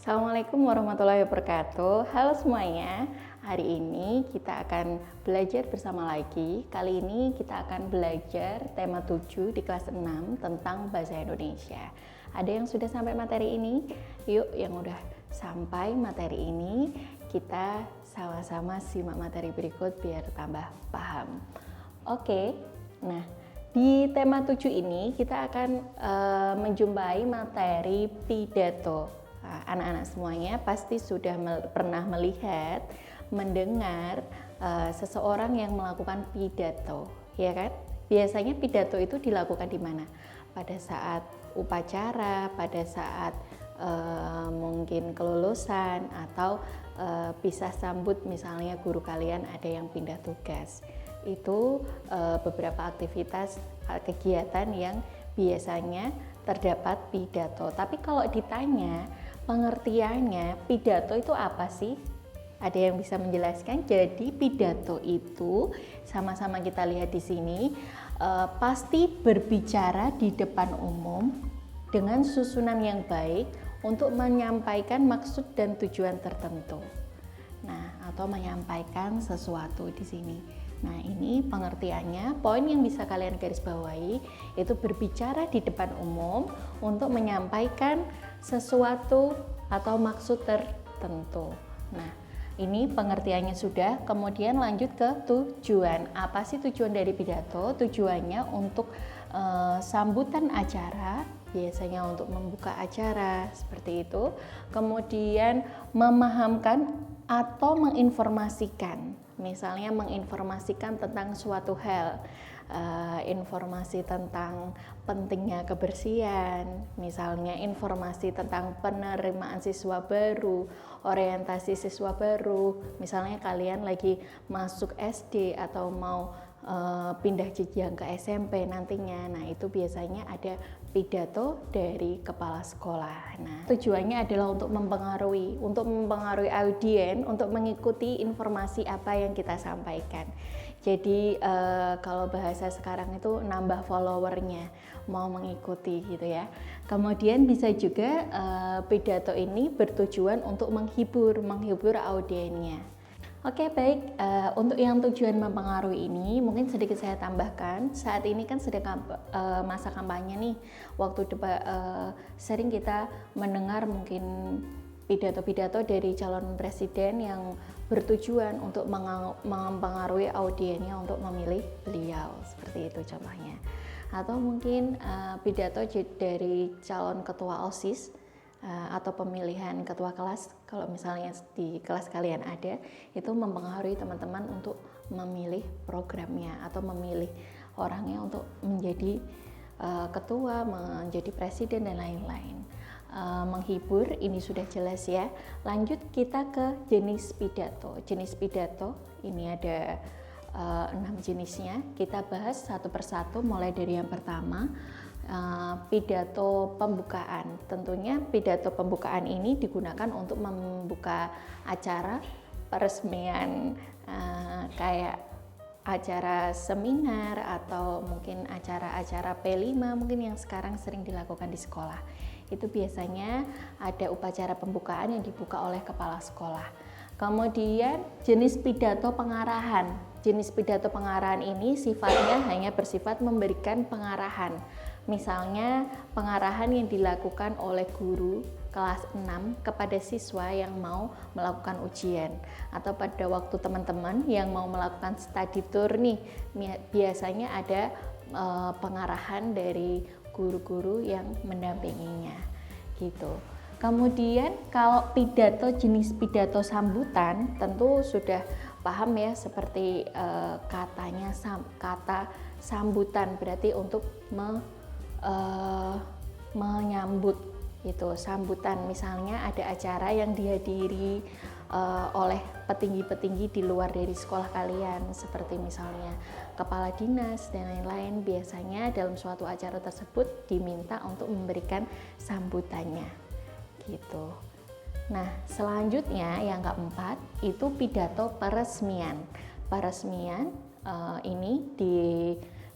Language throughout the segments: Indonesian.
Assalamualaikum warahmatullahi wabarakatuh. Halo semuanya. Hari ini kita akan belajar bersama lagi. Kali ini kita akan belajar tema 7 di kelas 6 tentang bahasa Indonesia. Ada yang sudah sampai materi ini? Yuk, yang udah sampai materi ini, kita sama-sama simak materi berikut biar tambah paham. Oke. Nah, di tema 7 ini kita akan menjumpai materi pidato. Anak-anak semuanya pasti sudah pernah melihat, mendengar seseorang yang melakukan pidato, ya kan? Biasanya pidato itu dilakukan di mana? Pada saat upacara, pada saat mungkin kelulusan atau pisah sambut, misalnya guru kalian ada yang pindah tugas. Itu beberapa aktivitas kegiatan yang biasanya terdapat pidato. Tapi kalau ditanya pengertiannya, pidato itu apa sih? Ada yang bisa menjelaskan? Jadi pidato itu sama-sama kita lihat di sini pasti berbicara di depan umum dengan susunan yang baik untuk menyampaikan maksud dan tujuan tertentu. Nah, atau menyampaikan sesuatu di sini. Nah, ini pengertiannya. Poin yang bisa kalian garis bawahi itu berbicara di depan umum untuk menyampaikan sesuatu atau maksud tertentu. Nah, ini pengertiannya sudah. Kemudian lanjut ke tujuan. Apa sih tujuan dari pidato? Tujuannya untuk sambutan acara, biasanya untuk membuka acara seperti itu. Kemudian memahamkan atau menginformasikan, misalnya menginformasikan tentang suatu hal, informasi tentang pentingnya kebersihan, misalnya informasi tentang penerimaan siswa baru, orientasi siswa baru, misalnya kalian lagi masuk SD atau mau pindah jenjang ke SMP nantinya. Nah, itu biasanya ada pidato dari kepala sekolah. Nah, tujuannya adalah untuk mempengaruhi audien untuk mengikuti informasi apa yang kita sampaikan. Jadi kalau bahasa sekarang itu nambah followernya, mau mengikuti gitu ya. Kemudian bisa juga pidato ini bertujuan untuk menghibur audiennya. Oke, baik. Untuk yang tujuan mempengaruhi ini, mungkin sedikit saya tambahkan. Saat ini kan sedang masa kampanye nih. Waktu sering kita mendengar mungkin pidato-pidato dari calon presiden yang bertujuan untuk mempengaruhi audiennya untuk memilih beliau. Seperti itu contohnya. Atau mungkin pidato dari calon ketua OSIS, atau pemilihan ketua kelas, kalau misalnya di kelas kalian ada, itu mempengaruhi teman-teman untuk memilih programnya atau memilih orangnya untuk menjadi ketua, menjadi presiden dan lain-lain. Menghibur ini sudah jelas ya. Lanjut kita ke jenis pidato. Jenis pidato ini ada 6 jenisnya. Kita bahas satu persatu mulai dari yang pertama. Pidato pembukaan. Tentunya pidato pembukaan ini digunakan untuk membuka acara peresmian, kayak acara seminar atau mungkin acara-acara P5 mungkin yang sekarang sering dilakukan di sekolah. Itu biasanya ada upacara pembukaan yang dibuka oleh kepala sekolah. Kemudian jenis pidato pengarahan. Jenis pidato pengarahan ini sifatnya hanya bersifat memberikan pengarahan. Misalnya pengarahan yang dilakukan oleh guru kelas 6 kepada siswa yang mau melakukan ujian, atau pada waktu teman-teman yang mau melakukan study tour nih, biasanya ada pengarahan dari guru-guru yang mendampinginya gitu. Kemudian kalau pidato jenis pidato sambutan tentu sudah paham ya, seperti kata sambutan berarti untuk menyambut itu sambutan. Misalnya ada acara yang dihadiri oleh petinggi-petinggi di luar dari sekolah kalian, seperti misalnya kepala dinas dan lain-lain, biasanya dalam suatu acara tersebut diminta untuk memberikan sambutannya gitu. Nah, selanjutnya yang keempat itu pidato peresmian. Peresmian ini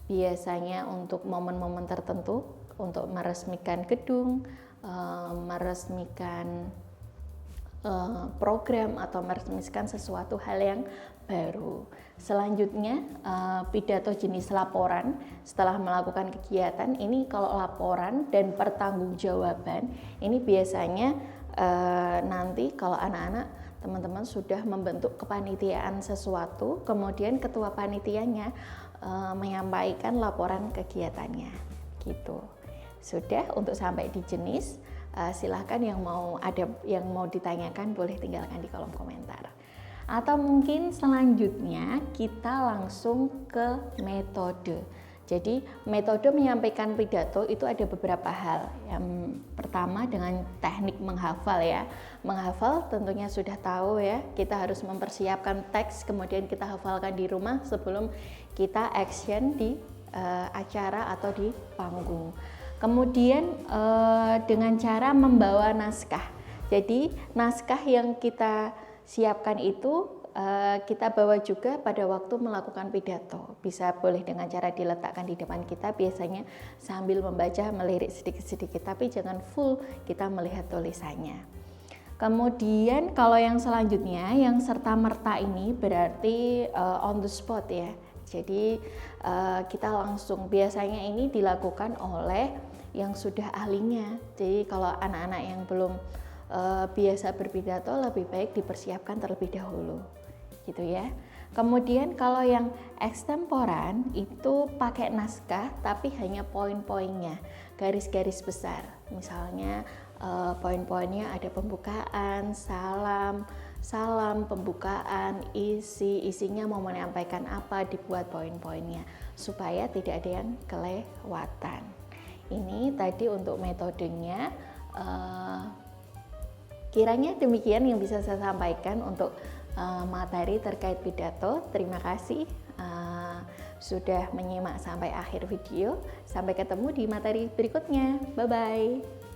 biasanya untuk momen-momen tertentu, untuk meresmikan gedung, meresmikan program atau meresmikan sesuatu hal yang baru. Selanjutnya pidato jenis laporan setelah melakukan kegiatan. Ini kalau laporan dan pertanggungjawaban ini biasanya nanti kalau anak-anak teman-teman sudah membentuk kepanitiaan sesuatu, kemudian ketua panitianya menyampaikan laporan kegiatannya gitu. Sudah, untuk sampai di jenis silahkan yang mau ditanyakan boleh tinggalkan di kolom komentar. Atau mungkin selanjutnya kita langsung ke metode. Jadi metode menyampaikan pidato itu ada beberapa hal. Yang pertama dengan teknik menghafal ya. Menghafal tentunya sudah tahu ya, kita harus mempersiapkan teks kemudian kita hafalkan di rumah sebelum kita action di acara atau di panggung. Kemudian dengan cara membawa naskah. Jadi naskah yang kita siapkan itu kita bawa juga pada waktu melakukan pidato. Bisa boleh dengan cara diletakkan di depan kita, biasanya sambil membaca, melirik sedikit-sedikit, tapi jangan full kita melihat tulisannya. Kemudian kalau yang selanjutnya, yang serta-merta ini berarti on the spot ya. Jadi kita langsung, biasanya ini dilakukan oleh yang sudah ahlinya. Jadi kalau anak-anak yang belum biasa berpidato lebih baik dipersiapkan terlebih dahulu gitu ya. Kemudian kalau yang ekstemporan itu pakai naskah tapi hanya poin-poinnya, garis-garis besar. Misalnya poin-poinnya ada pembukaan, salam, pembukaan, isinya mau menyampaikan apa, dibuat poin-poinnya supaya tidak ada yang kelewatan. Ini tadi untuk metodenya. Kiranya demikian yang bisa saya sampaikan untuk materi terkait pidato. Terima kasih sudah menyimak sampai akhir video. Sampai ketemu di materi berikutnya. Bye bye.